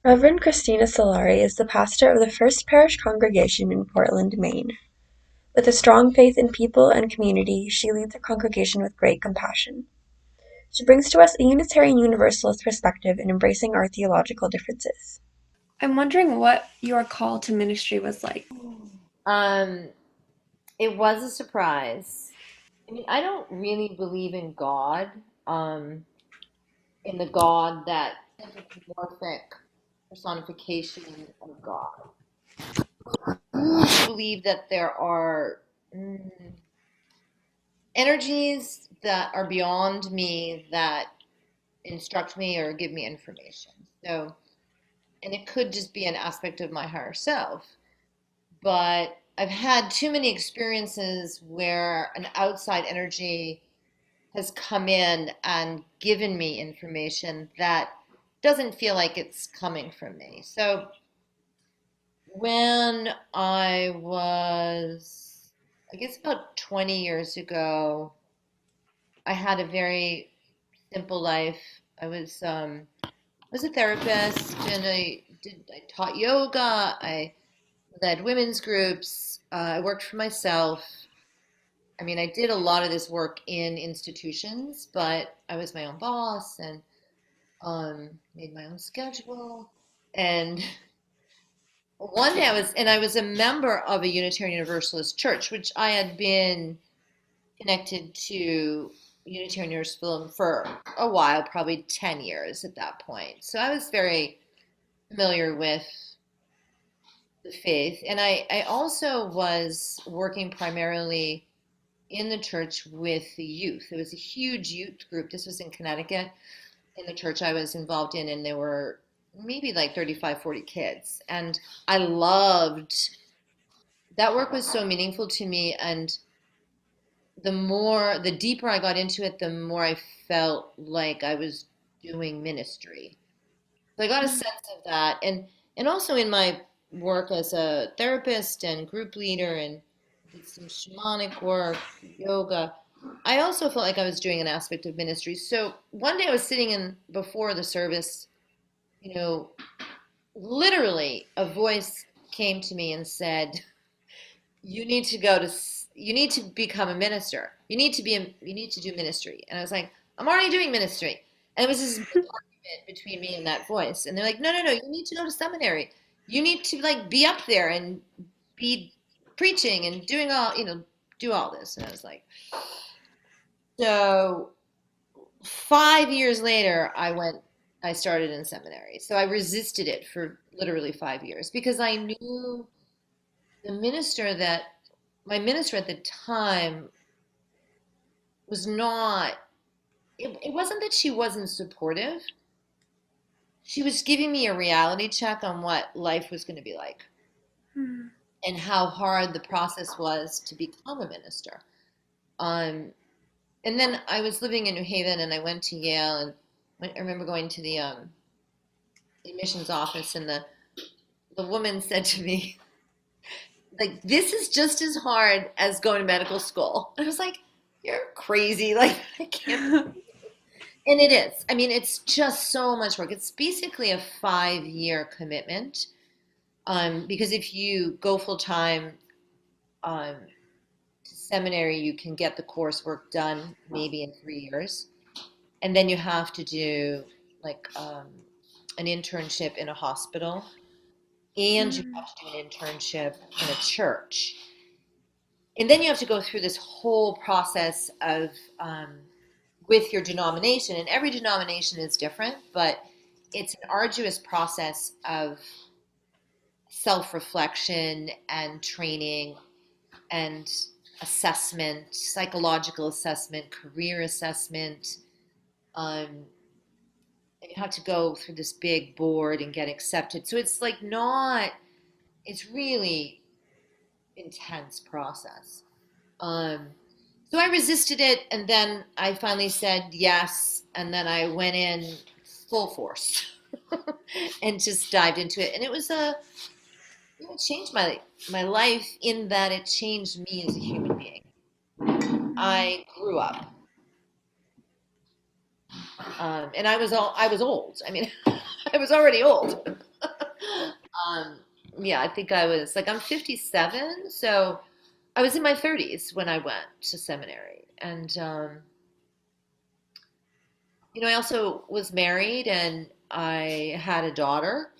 Reverend Christina Sillari is the pastor of the First Parish congregation in Portland, Maine. With a strong faith in people and community, she leads her congregation with great compassion. She brings to us a Unitarian Universalist perspective in embracing our theological differences. I'm wondering what your call to ministry was like. Um, it was a surprise. I mean, I don't really believe in God, um, in the God that anthropomorphic personification of God. I believe that there are mm, energies that are beyond me that instruct me or give me information. So, and it could just be an aspect of my higher self. But I've had too many experiences where an outside energy has come in and given me information that doesn't feel like it's coming from me. So when I was, I guess about 20 years ago, I had a very simple life. I was a therapist and I taught yoga. I led women's groups. I worked for myself. I mean, I did a lot of this work in institutions, but I was my own boss and made my own schedule. And one day I was a member of a Unitarian Universalist church, which I had been connected to Unitarian Universalism for a while, probably 10 years at that point. So I was very familiar with the faith. And I also was working primarily in the church with the youth. There was a huge youth group. This was in Connecticut in the church I was involved in, and there were maybe like 35, 40 kids. And I loved that work was so meaningful to me. And the deeper I got into it, the more I felt like I was doing ministry. So I got a sense of that. And also in my work as a therapist and group leader and did some shamanic work, yoga, I also felt like I was doing an aspect of ministry. So one day I was sitting in before the service, you know, literally a voice came to me and said, "You need to you need to become a minister. You need to do ministry." And I was like, "I'm already doing ministry." And it was this big argument between me and that voice. And they're like, "No, no, no, you need to go to seminary. You need to like be up there and be preaching and doing all, do all this." And I was like, so 5 years later, I started in seminary. So I resisted it for literally 5 years because I knew the minister that my minister at the time was not, it wasn't that she wasn't supportive. She was giving me a reality check on what life was going to be like Hmm. and how hard the process was to become a minister. Um, and then I was living in New Haven and I went to Yale and I remember going to the admissions office and the woman said to me, like, this is just as hard as going to medical school. And I was like, you're crazy. Like, I can't. And it is. I mean, it's just so much work. It's basically a 5 year commitment. Because if you go full time um, to seminary, you can get the coursework done maybe in 3 years. And then you have to do like an internship in a hospital, and you Hmm. have to do an internship in a church. And then you have to go through this whole process of with your denomination, and every denomination is different, but it's an arduous process of self-reflection and training and assessment, psychological assessment, career assessment. Um, and you have to go through this big board and get accepted. So it's like not, it's really intense process. Um, so I resisted it, and then I finally said yes, and then I went in full force and just dived into it. And it changed my life in that it changed me as a human being. I grew up, and I was old. I mean, I was already old. Um, yeah, I think I was like, I'm 57, so I was in my 30s when I went to seminary. And, I also was married and I had a daughter.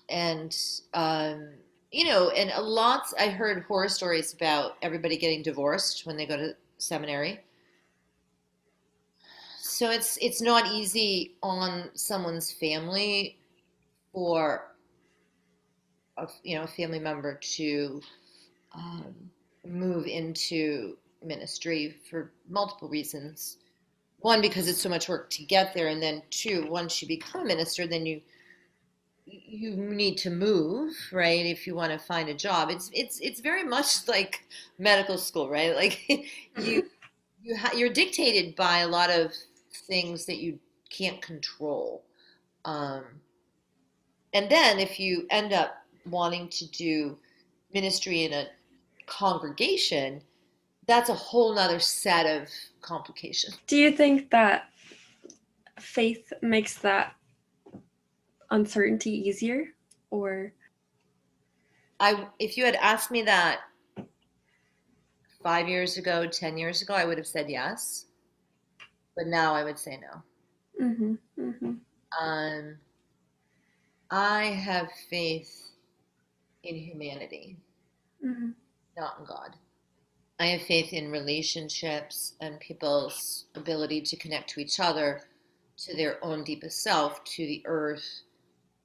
And, um, and a lot, I heard horror stories about everybody getting divorced when they go to seminary. So it's not easy on someone's family for a family member to um, move into ministry for multiple reasons. One, because it's so much work to get there, and then two, once you become a minister, then you need to move, right? If you want to find a job, it's very much like medical school, right? Like you you're dictated by a lot of things that you can't control. Um, and then if you end up wanting to do ministry in a congregation, that's a whole nother set of complications. Do you think that faith makes that uncertainty easier? Or If you had asked me that 5 years ago, 10 years ago, I would have said yes, but now I would say no. mm-hmm, mm-hmm, Um, I have faith in humanity, mm-hmm, not in God. I have faith in relationships and people's ability to connect to each other, to their own deepest self, to the earth,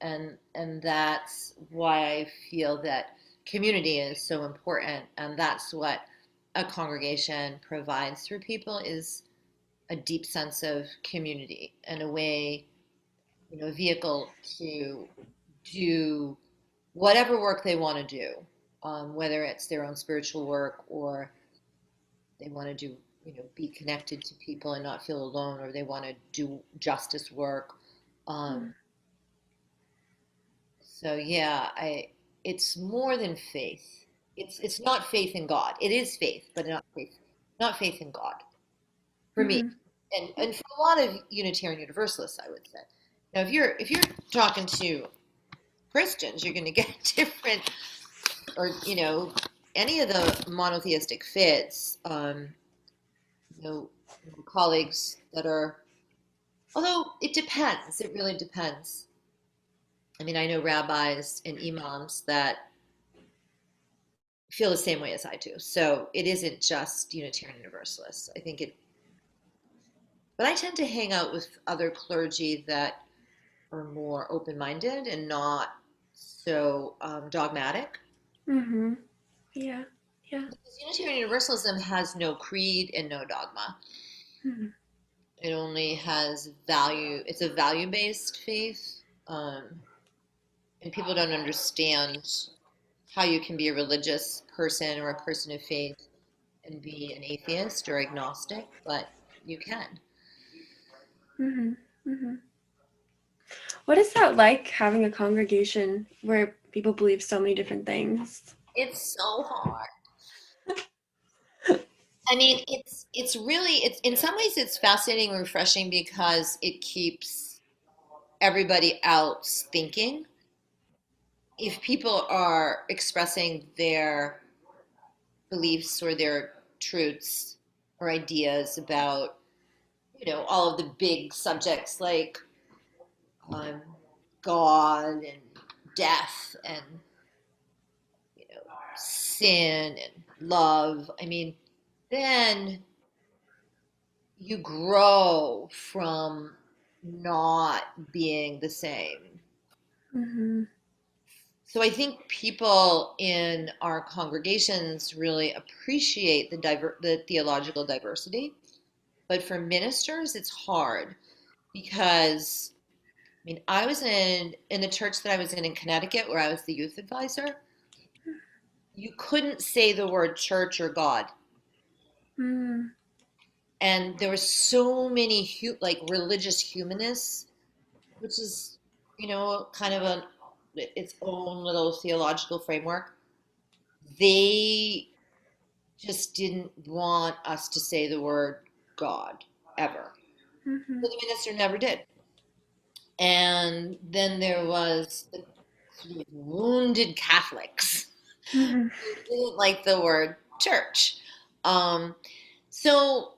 and that's why I feel that community is so important, and that's what a congregation provides for people is a deep sense of community and a way, a vehicle to do whatever work they want to do, whether it's their own spiritual work or they want to do, be connected to people and not feel alone, or they want to do justice work. Um, so yeah, it's more than faith. It's not faith in God. It is faith, but not faith in God for me. mm-hmm. And for a lot of Unitarian Universalists, I would say. Now, if you're talking to Christians, you're going to get different, or any of the monotheistic faiths. You know, colleagues that are, although it depends. It really depends. I mean, I know rabbis and imams that feel the same way as I do. So it isn't just Unitarian Universalists. I think it, but I tend to hang out with other clergy that are more open-minded and not so dogmatic. Mm-hmm. Yeah, yeah. Because Unitarian Universalism has no creed and no dogma. Mm-hmm. It only has value. It's a value-based faith, and people don't understand how you can be a religious person or a person of faith and be an atheist or agnostic, but you can. Mm-hmm. Mm-hmm. What is that like having a congregation where people believe so many different things? It's so hard. I mean, it's really it's in some ways it's fascinating and refreshing because it keeps everybody else thinking. If people are expressing their beliefs or their truths or ideas about, all of the big subjects like um, God and death and sin and love. I mean, then you grow from not being the same. Mm-hmm. So I think people in our congregations really appreciate the theological diversity, but for ministers it's hard because I mean I was in the church that I was in Connecticut where I was the youth advisor. You couldn't say the word church or God, Mm-hmm. and there were so many like religious humanists, which is kind of its own little theological framework. They just didn't want us to say the word God ever. Mm-hmm. So the minister never did. And then there was the sort of wounded Catholics Mhm. who didn't like the word church. Um, so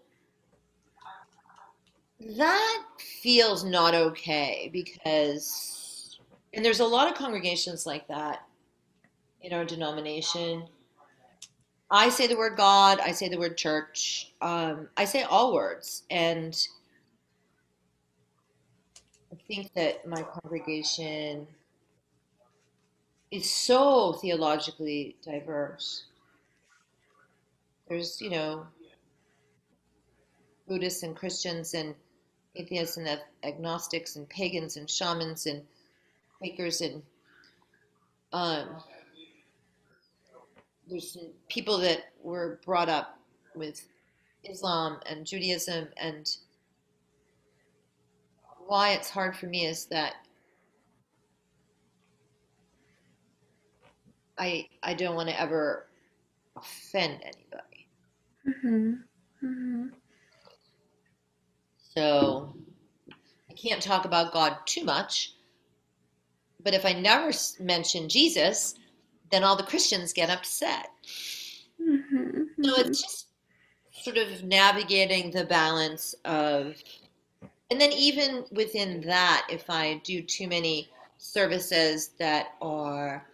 that feels not okay because, and there's a lot of congregations like that in our denomination. I say the word God, I say the word church, I say all words. And I think that my congregation is so theologically diverse. There's, Buddhists and Christians and atheists and agnostics and pagans and shamans and Quakers and um, there's some people that were brought up with Islam and Judaism, and why it's hard for me is that I don't want to ever offend anybody. Mhm. Mhm. So I can't talk about God too much, but if I never mention Jesus, then all the Christians get upset. Mhm. So Mhm. it's just sort of navigating the balance of, and then even within that, if I do too many services that are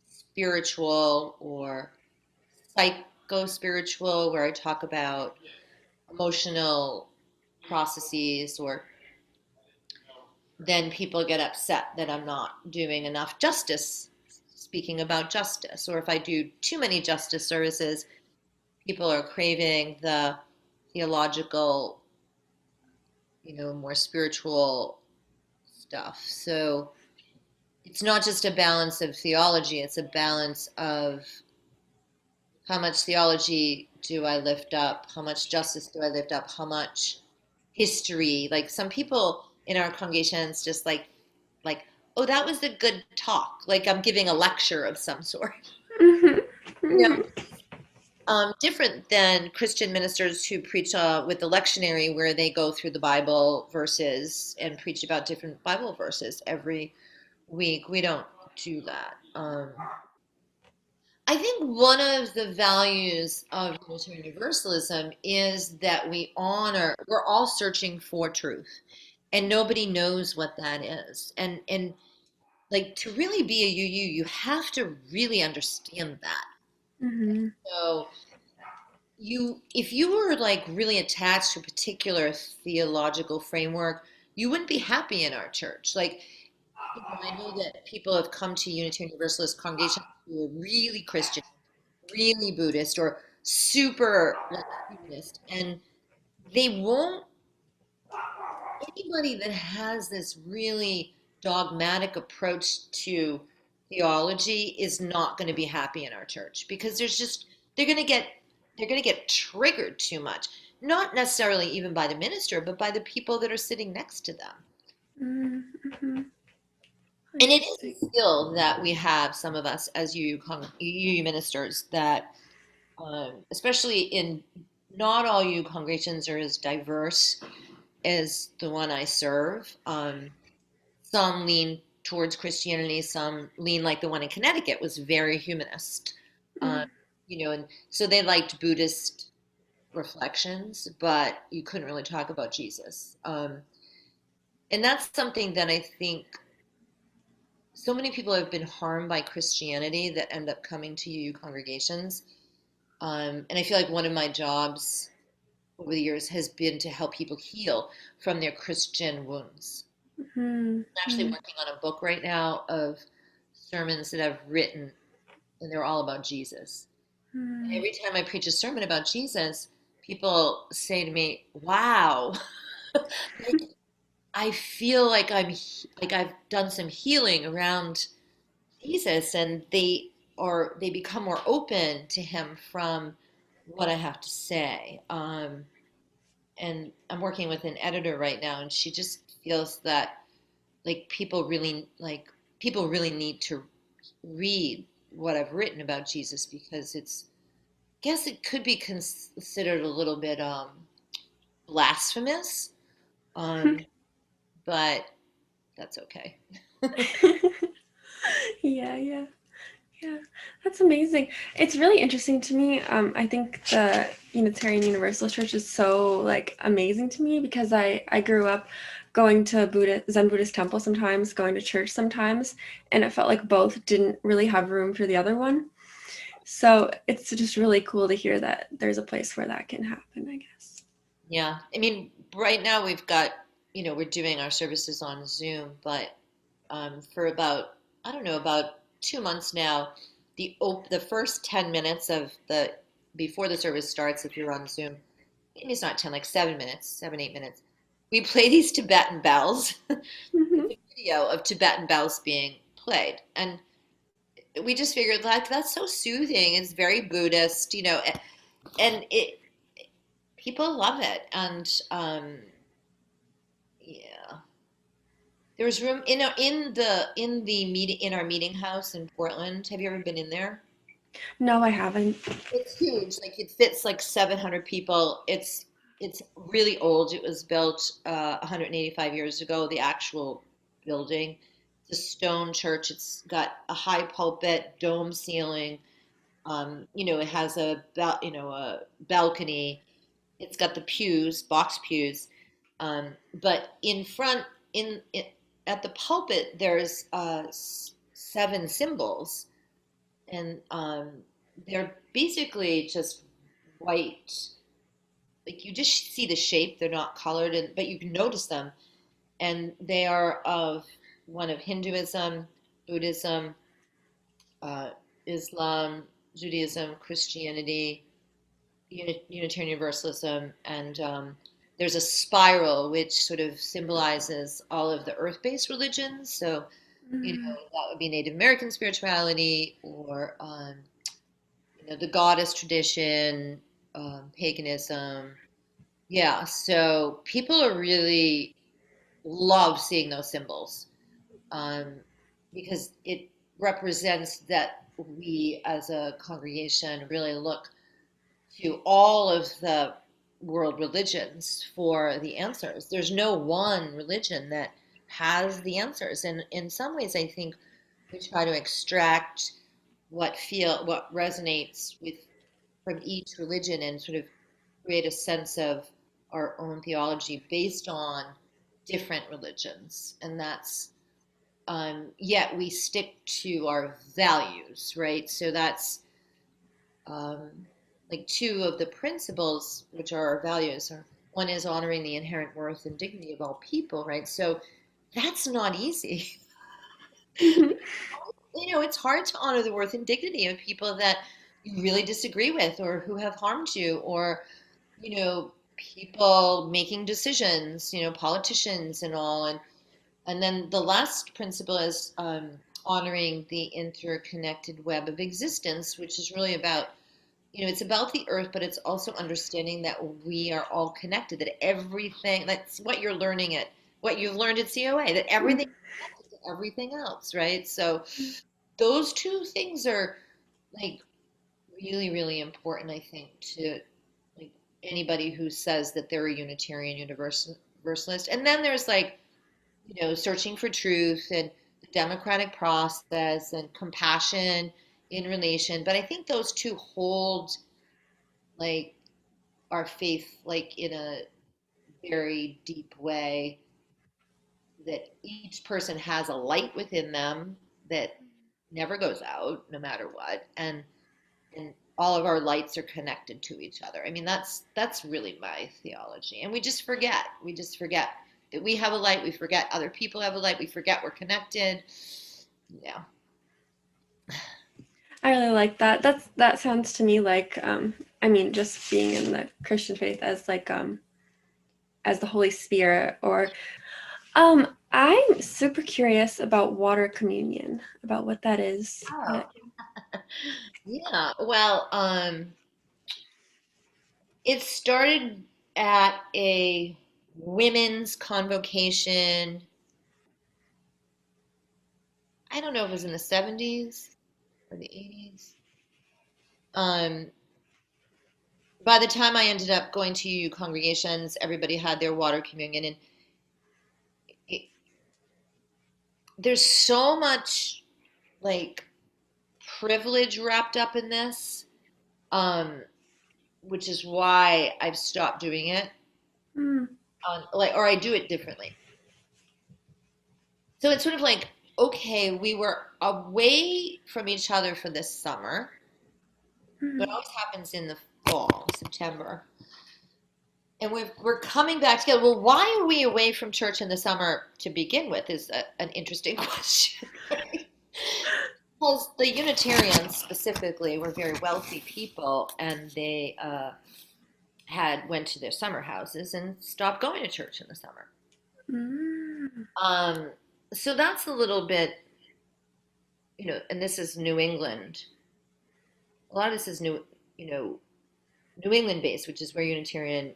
spiritual or psycho spiritual, where I talk about emotional processes, or then people get upset that I'm not doing enough justice, speaking about justice. Or if I do too many justice services, people are craving the theological, more spiritual stuff. So it's not just a balance of theology, it's a balance of how much theology do I lift up, how much justice do I lift up, how much history. Like some people in our congregations just like, oh, that was a good talk. Like I'm giving a lecture of some sort. Mhm. You know, Mhm. different than Christian ministers who preach with the lectionary, where they go through the Bible verses and preach about different Bible verses every week. We don't do that. I think one of the values of Unitarian Universalism is that we're all searching for truth, and nobody knows what that is. And like to really be a UU, you have to really understand that. Mhm. So if you were like really attached to a particular theological framework, you wouldn't be happy in our church. Like, I know that people have come to Unitarian Universalist congregations who are really Christian, really Buddhist, or super like humanist, and they won't. Anybody that has this really dogmatic approach to theology is not going to be happy in our church because they're going to get they're going to get triggered too much, not necessarily even by the minister, but by the people that are sitting next to them. Mhm. Mhm. And I it is see. a skill that we have, some of us as UU ministers, that especially in not all UU congregations are as diverse as the one I serve. Some lean towards Christianity, some lean like the one in Connecticut was very humanist. Um, Mhm. and so they liked Buddhist reflections, but you couldn't really talk about Jesus. And that's something that I think so many people have been harmed by Christianity that end up coming to UU congregations. And I feel like one of my jobs over the years has been to help people heal from their Christian wounds. Mhm. I'm actually Mhm. working on a book right now of sermons that I've written, and they're all about Jesus. And Mhm. every time I preach a sermon about Jesus, people say to me, "Wow, like I feel like like I've done some healing around Jesus," and they become more open to him from what I have to say. And I'm working with an editor right now, and she just feels that like people really need to read what I've written about Jesus because I guess it could be considered a little bit blasphemous, um, but that's okay. Yeah, yeah. Yeah, that's amazing. It's really interesting to me. I think the Unitarian Universalist Church is so like amazing to me because I grew up going to Zen Buddhist temple sometimes, going to church sometimes, and it felt like both didn't really have room for the other one. So it's just really cool to hear that there's a place where that can happen, I guess. Yeah. I mean, right now we've got, we're doing our services on Zoom, but for about, I don't know, about 2 months now, the first 10 minutes of the before the service starts, if you're on Zoom, maybe it's not 10, like 7 minutes, 7, 8 minutes, we play these Tibetan bells. Hmm. It's a video of Tibetan bells being played. And we just figured like that's so soothing. It's very Buddhist, and it people love it. And yeah, there was room in the meeting in our meeting house in Portland. Have you ever been in there? No, I haven't. It's huge. Like it fits like 700 people. It's really old. It was built 185 years ago, the actual building. It's a stone church. It's got a high pulpit, dome ceiling. It has a balcony. It's got the pews, box pews. But in front, in at the pulpit, there's seven symbols, and they're basically just white. Like you just see the shape; they're not colored, but you can notice them, and they are of one of Hinduism, Buddhism, uh, Islam, Judaism, Christianity, Unitarian Universalism, and there's a spiral which sort of symbolizes all of the earth-based religions. So, Mm. that would be Native American spirituality, or the goddess tradition, paganism. Yeah, so people are really love seeing those symbols, um, because it represents that we as a congregation really look to all of the world religions for the answers. There's no one religion that has the answers. And in some ways, I think we try to extract what resonates with from each religion and sort of create a sense of our own theology based on different religions. And that's yet we stick to our values, right? So that's um, like two of the principles, which are our values, are one is honoring the inherent worth and dignity of all people, right? So that's not easy. Mhm. It's hard to honor the worth and dignity of people that you really disagree with or who have harmed you, or, people making decisions, politicians and all. And then the last principle is honoring the interconnected web of existence, which is really about, it's about the earth, but it's also understanding that we are all connected, that everything, that's what you've learned at COA, that everything Mm. is connected to everything else, right? So those two things are like really, really important, I think, to like anybody who says that they're a Unitarian Universalist. And then there's like, searching for truth and the democratic process and compassion in relation. But I think those two hold like our faith like in a very deep way, that each person has a light within them that never goes out no matter what, and all of our lights are connected to each other. I mean, that's really my theology. And we just forget that we have a light, we forget other people have a light, we forget we're connected. Yeah. I really like that. That sounds to me like I mean just being in the Christian faith as the Holy Spirit or I'm super curious about water communion, about what that is. Oh, yeah. Well, it started at a women's convocation. I don't know if it was in the 70s or the 80s. Um, by the time I ended up going to congregations, everybody had their water communion, and it, there's so much. like privilege wrapped up in this, um, which is why I've stopped doing it. Mm. Or I do it differently. So it's sort of like, okay, we were away from each other for this summer, but it Mm. always happens in the fall, September. And we're coming back together. Well, why are we away from church in the summer to begin with is an interesting question. Right? Because the Unitarians specifically were very wealthy people, and they had went to their summer houses and stopped going to church in the summer. Mm. Um, so that's a little bit, and this is New England. A lot of this is you know, New England based, which is where Unitarian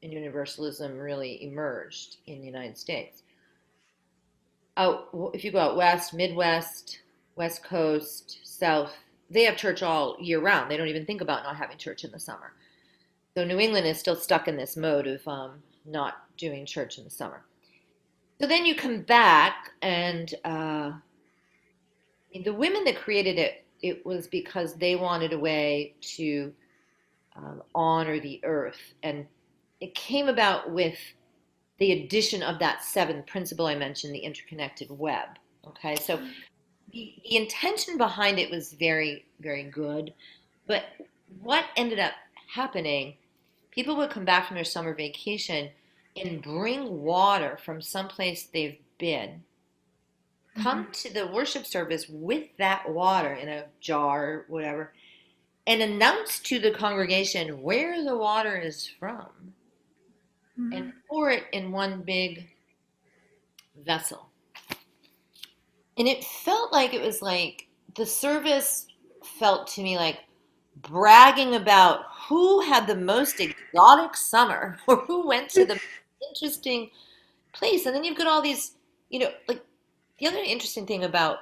and Universalism really emerged in the United States. If you go out west, Midwest, West Coast, South, they have church all year round. They don't even think about not having church in the summer. So New England is still stuck in this mode of not doing church in the summer. So then you come back, and the women that created it, it was because they wanted a way to honor the earth. And it came about with the addition of that seventh principle I mentioned, the interconnected web. Okay, so the intention behind it was very, very good. But what ended up happening, people would come back from their summer vacation and bring water from someplace they've been, come Mm. to the worship service with that water in a jar or whatever, and announce to the congregation where the water is from and Mm. pour it in one big vessel. And it felt like it was like the service felt to me like bragging about who had the most exotic summer or who went to the interesting place. And then you've got all these, like the other interesting thing about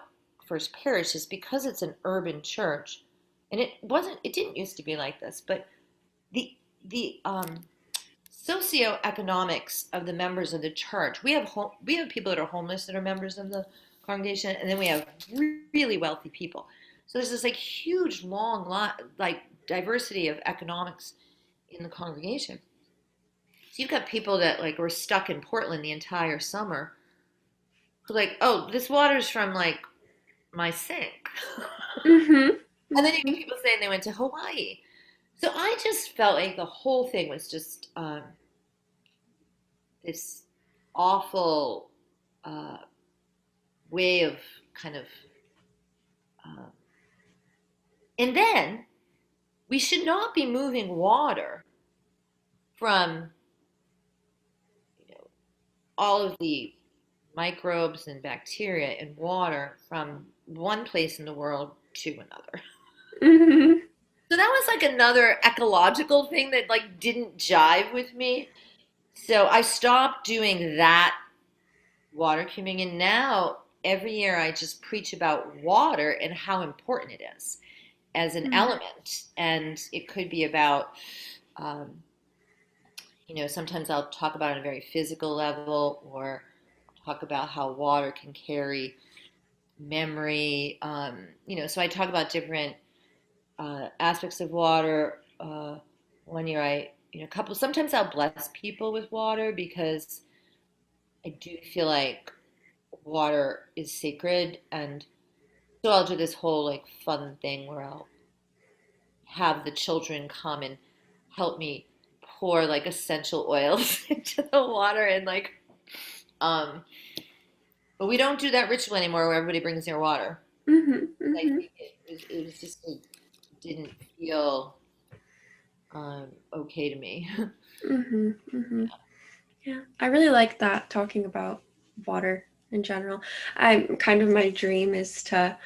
First Parish is because it's an urban church, and it didn't used to be like this, but the socioeconomics of the members of the church. We have people that are homeless that are members of the congregation, and then we have really wealthy people. So there's this like huge, long, like diversity of economics in the congregation. So you've got people that like were stuck in Portland the entire summer, who like, oh, this water's from like my sink, Mhm. and then you get Mhm. people saying they went to Hawaii. So I just felt like the whole thing was just this awful uh, way of kind of, uh, and then we should not be moving water from all of the microbes and bacteria in water from one place in the world to another. Mhm. So that was like another ecological thing that like didn't jive with me. So I stopped doing that water communion. Now every year I just preach about water and how important it is as an Mm. element. And it could be about, sometimes I'll talk about it on a very physical level, or talk about how water can carry memory. So I talk about different aspects of water. One year sometimes I'll bless people with water because I do feel like water is sacred. And so I'll do this whole like fun thing where I'll have the children come and help me pour like essential oils into the water and like um but we don't do that ritual anymore where everybody brings their water. Mhm. I Mhm. think it was just it didn't feel okay to me. Mhm. Mhm. Yeah, I really like that talking about water in general. My dream is to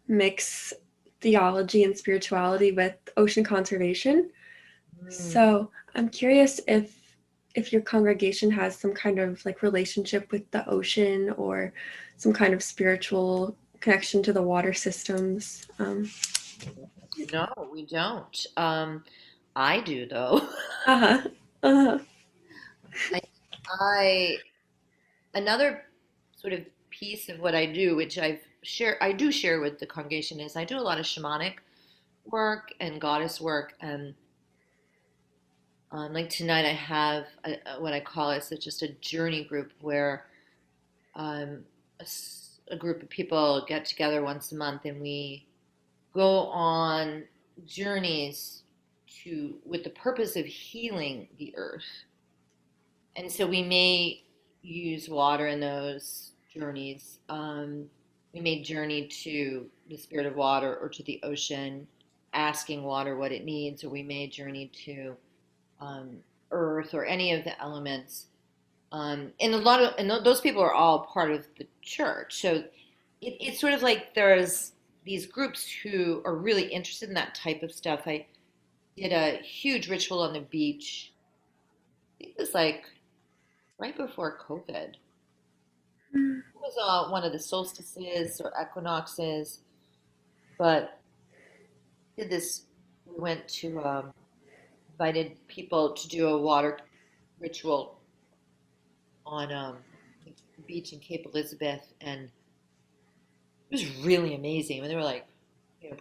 mix theology and spirituality with ocean conservation. Mm. So I'm curious if your congregation has some kind of like relationship with the ocean or some kind of spiritual connection to the water systems. No, we don't. I do though. Uh-huh. Uh-huh. I, I another sort of piece of what I do, which I do share with the congregation, is I do a lot of shamanic work and goddess work. And like tonight, I have what I call it's just a journey group where um, a group of people get together once a month and we go on journeys with the purpose of healing the earth. And so we may use water in those journeys. We may journey to the spirit of water or to the ocean, asking water what it needs, or we may journey to um, earth or any of the elements. And those people are all part of the church. So it's sort of like there's these groups who are really interested in that type of stuff. I did a huge ritual on the beach. It was like right before COVID. Mm. It was one of the solstices or equinoxes, but did this. We went to invited people to do a water ritual on the beach in Cape Elizabeth, and it was really amazing. I mean, there were like,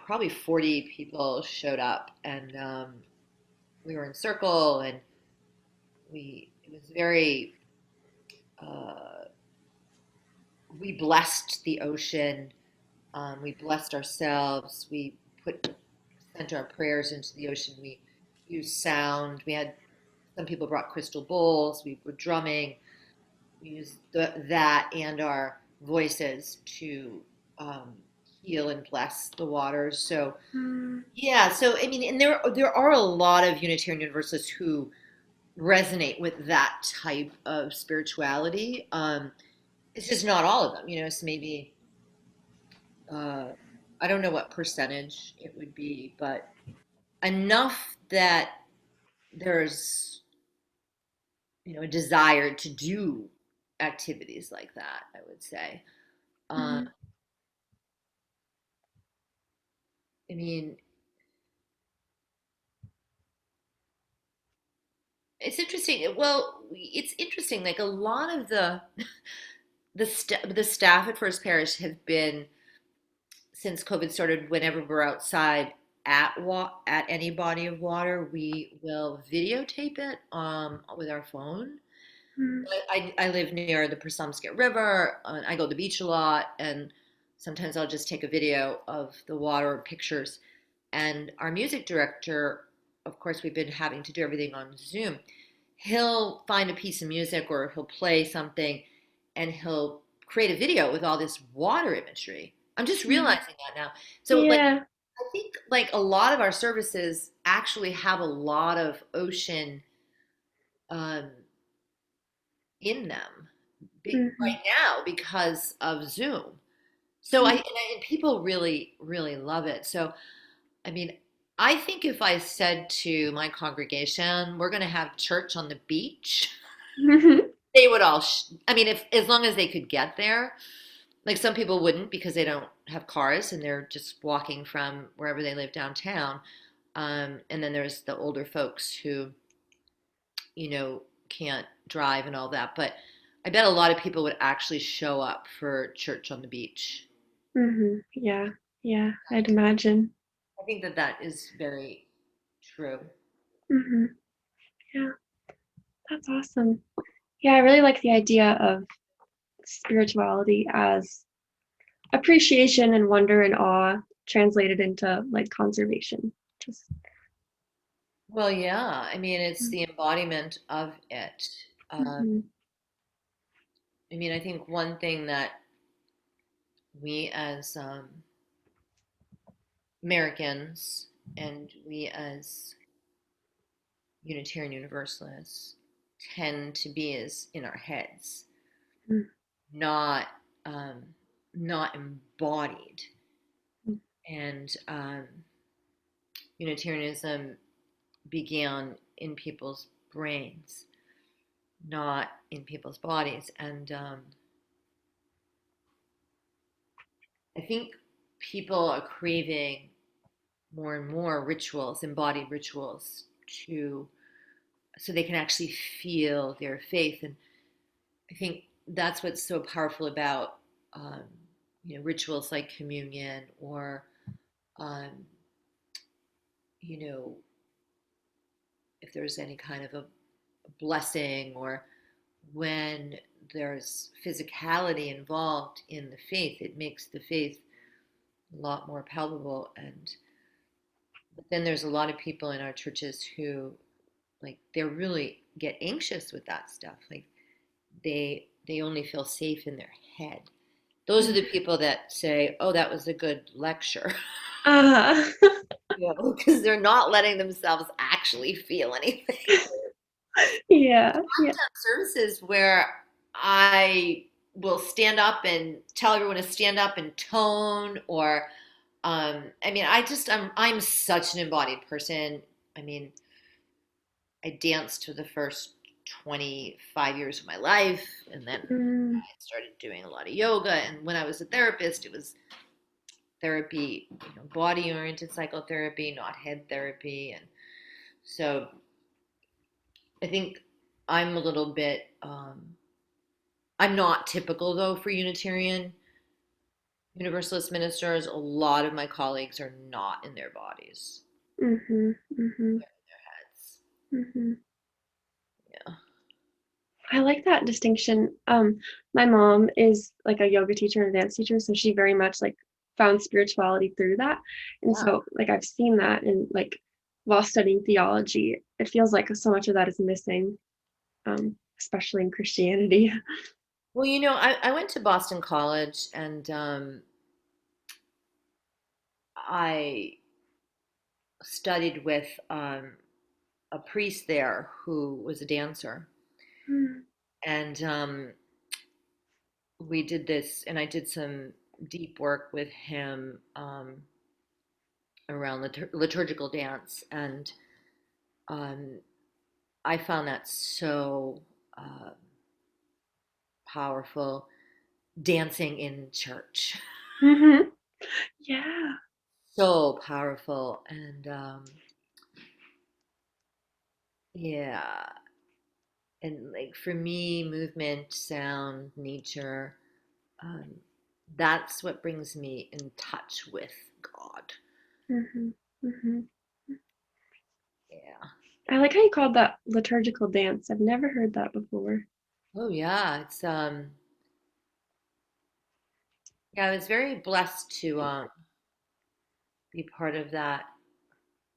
probably 40 people showed up, and we were in circle, and it was very, uh, we blessed the ocean, we blessed ourselves, we sent our prayers into the ocean, we used sound, some people brought crystal bowls, we were drumming, we used that and our voices to um, heal and bless the waters. So Mm. yeah, so I mean, and there are a lot of Unitarian Universalists who resonate with that type of spirituality. It's just not all of them, So maybe uh, I don't know what percentage it would be, but enough that there's a desire to do activities like that. I would say. Um, Mm. I mean, it's interesting. Well, it's interesting. Like a lot of the staff at First Parish have been since COVID started. Whenever we're outside at any body of water, we will videotape it with our phone. Mm. I live near the Presumsket River. I go to the beach a lot, and sometimes I'll just take a video of the water pictures. And our music director, of course, we've been having to do everything on Zoom. He'll find a piece of music or he'll play something and he'll create a video with all this water imagery. I'm just Mm. realizing that now. So, like, Yeah. I think like a lot of our services actually have a lot of ocean um, in them Hmm. right now because of Zoom. So Mm. and people really really love it. So I mean, I think if I said to my congregation, we're going to have church on the beach, they would all I mean, if as long as they could get there. Like some people wouldn't because they don't have cars and they're just walking from wherever they live downtown. And then there's the older folks who can't drive and all that. But I bet a lot of people would actually show up for church on the beach. Hmm. Yeah. Yeah. I'd imagine. I think that that is very true. Hmm. Yeah. That's awesome. Yeah, I really like the idea of spirituality as appreciation and wonder and awe translated into like conservation. Just Well, yeah, I mean, it's the embodiment of it. Uh, mm-hmm. I mean, I think one thing that we as Americans and we as Unitarian Universalists tend to be is in our heads, not um, not embodied. And Unitarianism began in people's brains, not in people's bodies. And I think people are craving more and more rituals, embodied rituals, to so they can actually feel their faith. And I think that's what's so powerful about um, rituals like communion, or um, you know, if there's any kind of a blessing, or when there's physicality involved in the faith, it makes the faith a lot more palpable. And but then there's a lot of people in our churches who, like, they really get anxious with that stuff. Like, they only feel safe in their head. Those are the people that say, "Oh, that was a good lecture," Uh, because they're not letting themselves actually feel anything. yeah, yeah. Services where I will stand up and tell everyone to stand up and tone, or I mean, I'm such an embodied person. I mean, I danced for the first 25 years of my life, and then Mm, I started doing a lot of yoga. And when I was a therapist, it was therapy, body oriented psychotherapy, not head therapy. And so I think I'm a little bit, I'm not typical though for Unitarian Universalist ministers. A lot of my colleagues are not in their bodies. mm-hmm, mm-hmm, They're in their heads. mm-hmm. Yeah. I like that distinction. My mom is like a yoga teacher and a dance teacher, so she very much like found spirituality through that. And Yeah. so like I've seen that, and like while studying theology, it feels like so much of that is missing, especially in Christianity. Well, I went to Boston College, and I studied with a priest there who was a dancer. Mm, And we did this, and I did some deep work with him around liturgical dance. And um, I found that so uh, powerful, dancing in church. mm-hmm. Yeah. So powerful. And yeah. And like for me, movement, sound, nature, um, that's what brings me in touch with God. Mm-hmm. Mm-hmm. Yeah. I like how you called that liturgical dance. I've never heard that before. Oh yeah, it's yeah, I was very blessed to be part of that.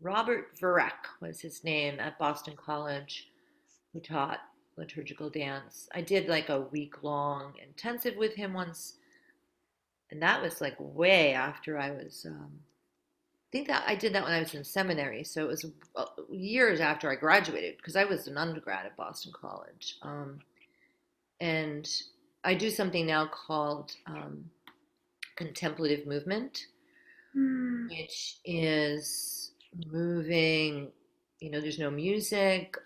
Robert Verek was his name at Boston College, who taught liturgical dance. I did like a week long intensive with him once, and that was like way after I was I think that I did that when I was in seminary, so it was years after I graduated, because I was an undergrad at Boston College. And I do something now called Contemplative Movement, Mm, which is moving, there's no music.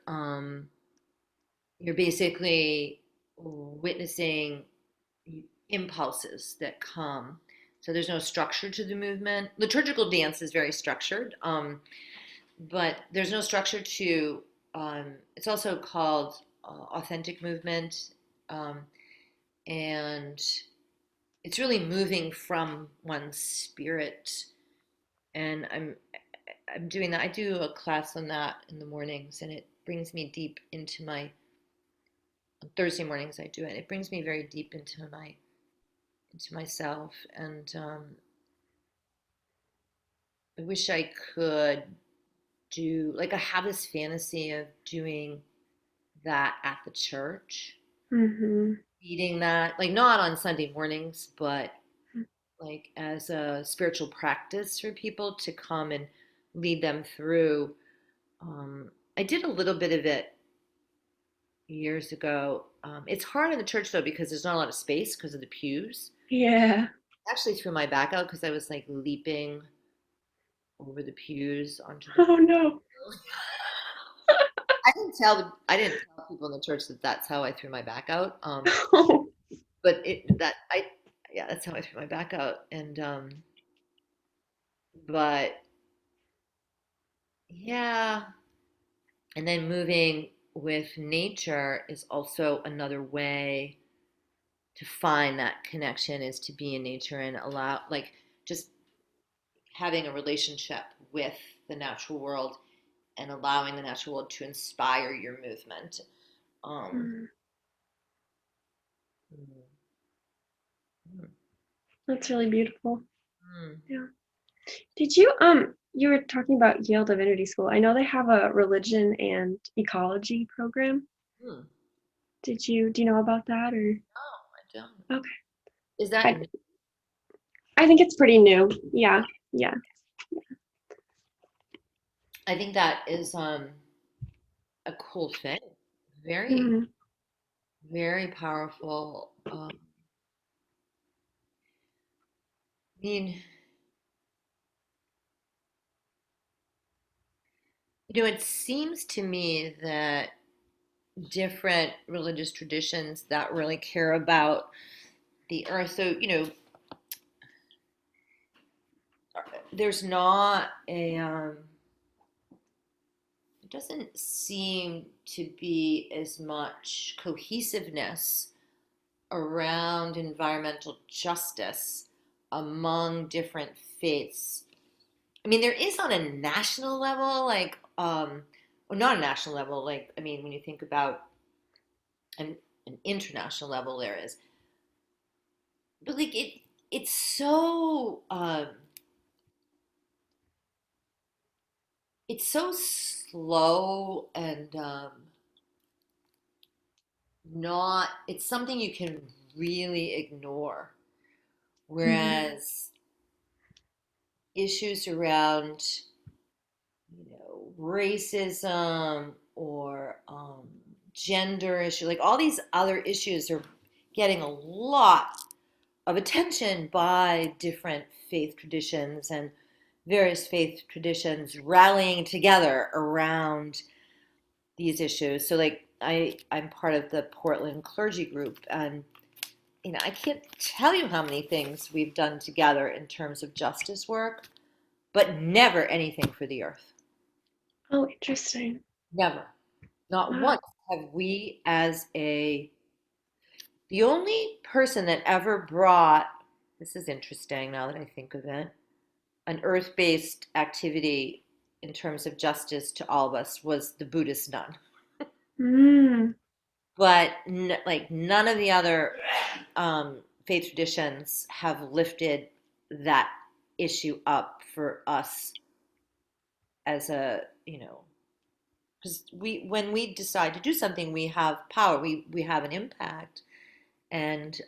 You're basically witnessing impulses that come. So there's no structure to the movement. Liturgical dance is very structured, but there's no structure to. It's also called authentic movement, um, and it's really moving from one's spirit. And I'm doing that. I do a class on that in the mornings, and it brings me deep into my on Thursday mornings. I do it. It brings me very deep into myself, and I wish I could do like I have this fantasy of doing that at the church, mm-hmm. eating that like not on Sunday mornings, but like as a spiritual practice for people to come and lead them through. I did a little bit of it years ago. It's hard in the church though because there's not a lot of space because of the pews. Yeah. I actually threw my back out because I was like leaping over the pews onto the. Oh no. I didn't tell people in the church that that's how I threw my back out. But yeah, that's how I threw my back out. And but yeah, and then moving with nature is also another way to find that connection is to be in nature and allow, like, just having a relationship with the natural world and allowing the natural world to inspire your movement. Um, Mm, mm, that's really beautiful. mm, Yeah. Did you you were talking about Yale Divinity School. I know they have a religion and ecology program. mm. Do you know about that or Oh, I don't. okay. Is that I I think it's pretty new. Yeah. Yeah. I think that is a cool thing. Very, Mhm. very powerful. I mean, it seems to me that different religious traditions that really care about the earth. So, there's not it doesn't seem to be as much cohesiveness around environmental justice among different faiths. I mean, there is on a national level, like, or not a national level, like, I mean, when you think about an international level, there is, but like it's so it's so slow and not. It's something you can really ignore. Mhm. Whereas issues around, racism or gender issue, like all these other issues are getting a lot of attention by different faith traditions and various faith traditions rallying together around these issues. So like I'm part of the Portland clergy group, and I can't tell you how many things we've done together in terms of justice work, but never anything for the earth. Oh, interesting. Never. Not Wow. once have we, the only person that ever brought, this is interesting now that I think of it, an earth-based activity in terms of justice to all of us was the Buddhist nun. Mm. But like none of the other faith traditions have lifted that issue up for us as a, because when we decide to do something, we have power, we have an impact, and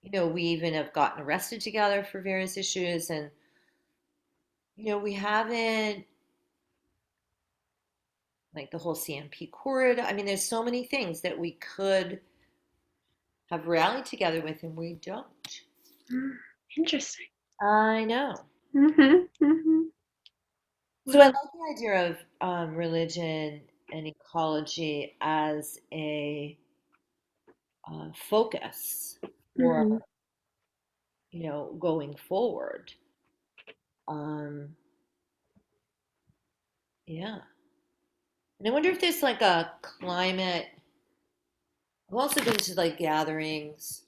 we even have gotten arrested together for various issues, and we haven't, like the whole CMP corridor. I mean, there's so many things that we could have rallied together with, and we don't. Mm. Interesting. I know. Mhm. Mhm. So I like Wow. the idea of religion and ecology as a focus for, Mhm. going forward. Um, yeah. And I wonder if there's like a climate. I've also been to like gatherings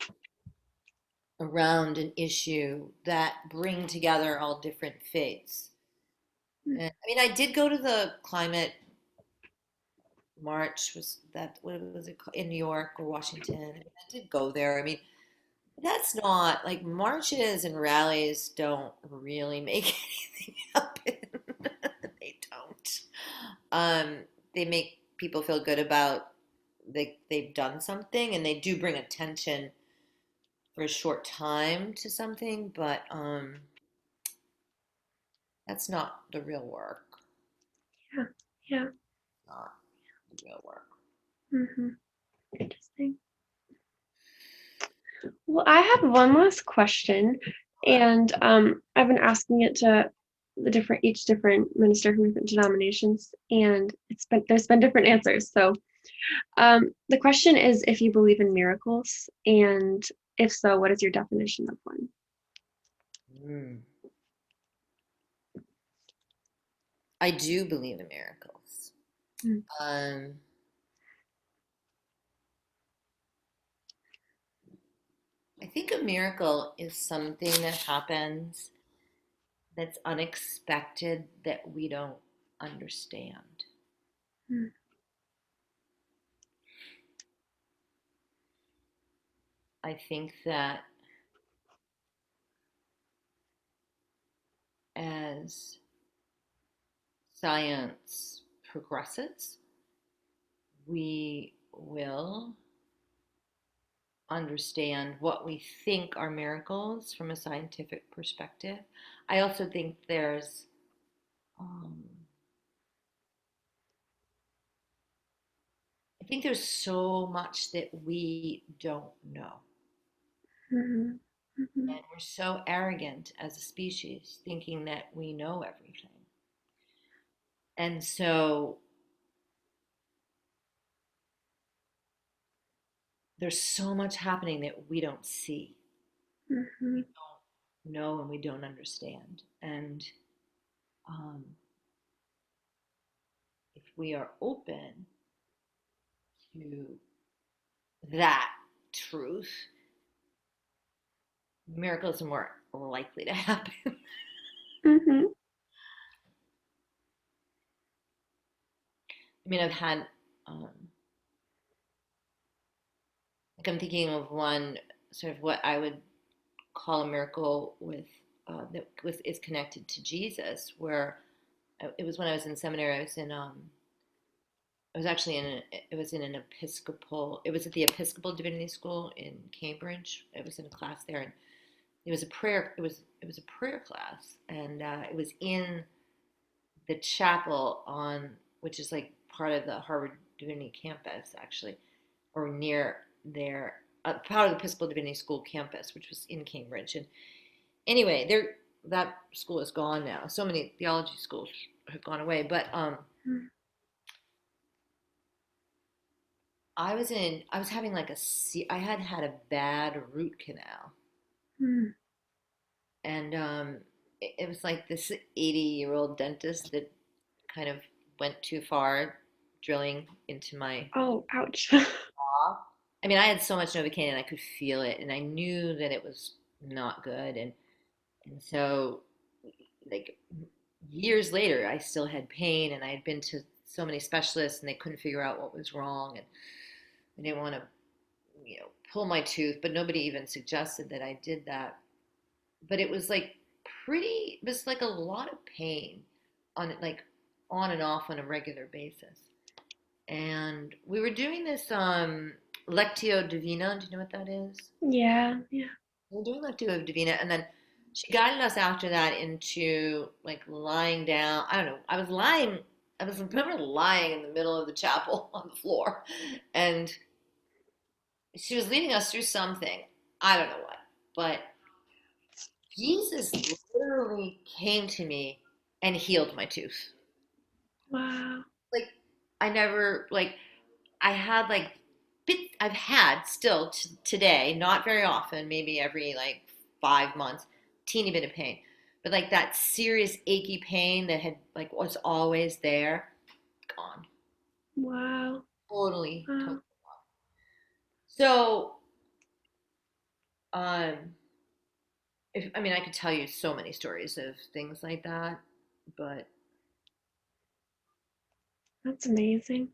around an issue that bring together all different faiths. Mm. And I mean, I did go to the climate march. Was that what was it called? In New York or Washington? I mean, I did go there. I mean, that's not like marches and rallies don't really make anything happen. They don't. Um, they make people feel good about they've done something, and they do bring attention for a short time to something, but that's not the real work. Yeah. Yeah. Not the real work. Mhm. Interesting. Well, I have one last question, and I've been asking it to each different minister from different denominations, and there's been different answers. So, the question is if you believe in miracles, and if so, what is your definition of one? Mm. I do believe in miracles. Mm. Um, think a miracle is something that happens that's unexpected that we don't understand. Mm. I think that as science progresses, we will understand what we think are miracles from a scientific perspective. I also think um, there's so much that we don't know. Mhm. Mhm. And we're so arrogant as a species, thinking that we know everything. And so there's so much happening that we don't see, we Mhm. don't know, and we don't understand. And um, if we are open to that truth, miracles are more likely to happen. Mhm. I mean, I've had, like, I'm thinking of one sort of what I would call a miracle with that was is connected to Jesus, where it was when I was in seminary. I was actually it was in an Episcopal. It was at the Episcopal Divinity School in Cambridge. I was in a class there, and it was a prayer. It was a prayer class, and it was in the chapel on which is like part of the Harvard Divinity campus, actually, or near there, part of the Episcopal Divinity School campus, which was in Cambridge. And anyway, there that school is gone now. So many theology schools have gone away, but I was having like I had had a bad root canal, Mhm. and it was like this 80-year-old dentist that kind of went too far, drilling into my Oh, ouch. jaw. I mean, I had so much Novocaine and I could feel it, and I knew that it was not good, and so like years later, I still had pain, and I had been to so many specialists, and they couldn't figure out what was wrong, and I didn't want to, pull my tooth, but nobody even suggested that I did that. But it was like it was like a lot of pain like on and off on a regular basis. And we were doing this Lectio Divina. Do you know what that is? Yeah, yeah. We were doing Lectio Divina, and then she guided us after that into like lying down. I don't know. I was remember lying in the middle of the chapel on the floor, and she was leading us through something. I don't know what, but Jesus literally came to me and healed my tooth. Wow. Like I never like I had like I've had still today, not very often, maybe every like 5 months, teeny bit of pain, but like that serious achy pain that had like was always there, gone, Wow. totally, totally. Wow. So, um, if I mean, I could tell you so many stories of things like that, but That's amazing.